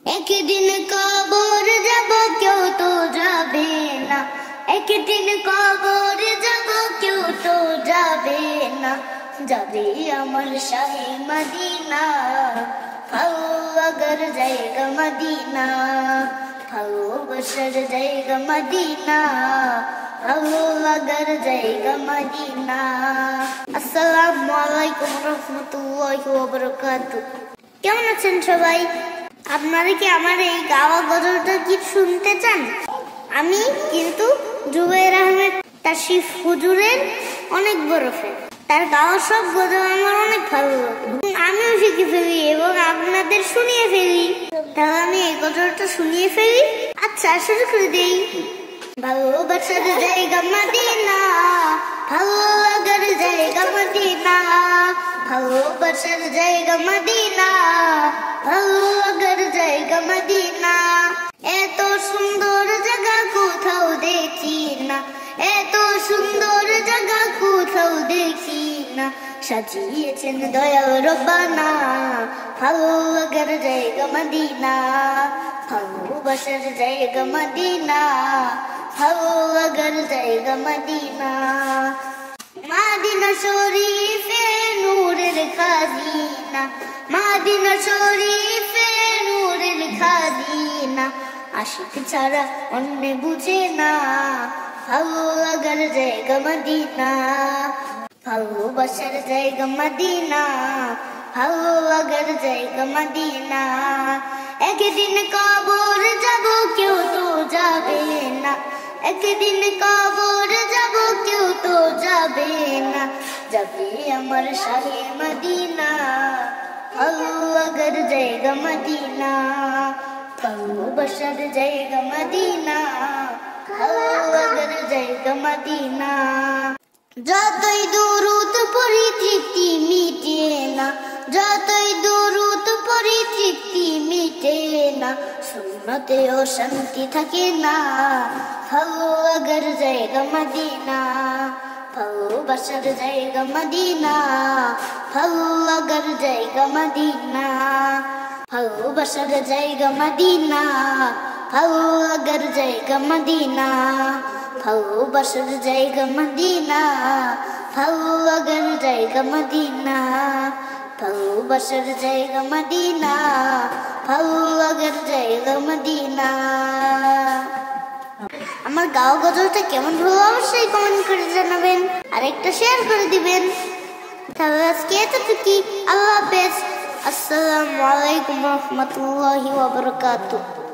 একদিন কবর যাব কেউ তো যাবে না, একদিন কবর যাব কেউ তো যাবে না, যাবে আমার শাহে মদিনা। খাও अगर जाएगा मदीना, खाओ बशर जाएगा मदीना, खाओ अगर जाएगा मदीना। अस्सलामु आलाइकुम रहमतुल्लाहि ওয়া বারাকাতুহু। কেমন আছেন সবাই? আপনারা কি আমার এই গাওয়া গজলটা কি শুনতে চান? আমি কিন্তু জুবাইর আহমেদ তাশরিফ হুজুরের অনেক বড় ফ্যান। তার গাওয়া সব গজল আমার অনেক ভালো লাগে, আমিও শিখে ফেলি এবং আপনাদের শুনিয়ে ফেলি। তাহলে আমি এই গজলটা শুনিয়ে ফেলি। আচ্ছা, শুরু করে দেই। ভালোবাসার জায়গা মদিনা, ভালো লাগার জায়গা মদিনা, ভালোবাসার জায়গা মদিনা, ভালো লাগার জায়গা মদিনা। এত সুন্দর জায়গা কোথাও দেখি না, এত সুন্দর জায়গা কোথাও দেখি না, সাজিয়েছেন দয়াল রব্বানা। ভালো লাগার জায়গা মদিনা, ভালোবাসার জায়গা মদিনা, ভালো লাগার জায়গা মদিনা। মদিনা শরীফে নূরের খাজিনা, মদিনা শরীফে নূরের খাজিনা, আশিক ছাড়া অন্য বুঝে না। ভালো লাগার জায়গা মদিনা, ভালোবাসার জায়গা মদিনা, ভালো লাগার জায়গা মদিনা। একদিন কবর যাব কেউ তো যাবে না, একদিন কবর যাব কেউ তো যাবে না, যাবে আমার শাহে মদিনা। ভালো লাগার জায়গা মদিনা, ভালোবাসার জায়গা মদিনা, ভালো লাগার জায়গা মদিনা। যতই দুরূদ পড়ি তৃপ্তি মিটে না, যতই দুরূদ পড়ি তৃপ্তি মিটে না, সুন্নতেও শান্তি থাকে না। ভালো লাগার জায়গা মদিনা, ভালোবাসার জায়গা মদিনা, ভালো লাগার জায়গা মদিনা, ভালোবাসার জায়গা মদিনা, ভালো লাগার জায়গা মদিনা, ভালোবাসার জায়গা মদিনা, ভালো লাগার জায়গা মদিনা, ভালোবাসার জায়গা মদিনা, ভালো লাগার জায়গা মদিনা। আমার গাওয়া গজলটা কেমন হলো অবশ্যই কমেন্ট করে জানাবেন, আর একটা শেয়ার করে দিবেন। তাহলে আজকে এতটুকুই। আল্লাহ হাফেজ। আসসালামু আলাইকুম রহমতুল্লাহি ওয়া বারাকাতুহু।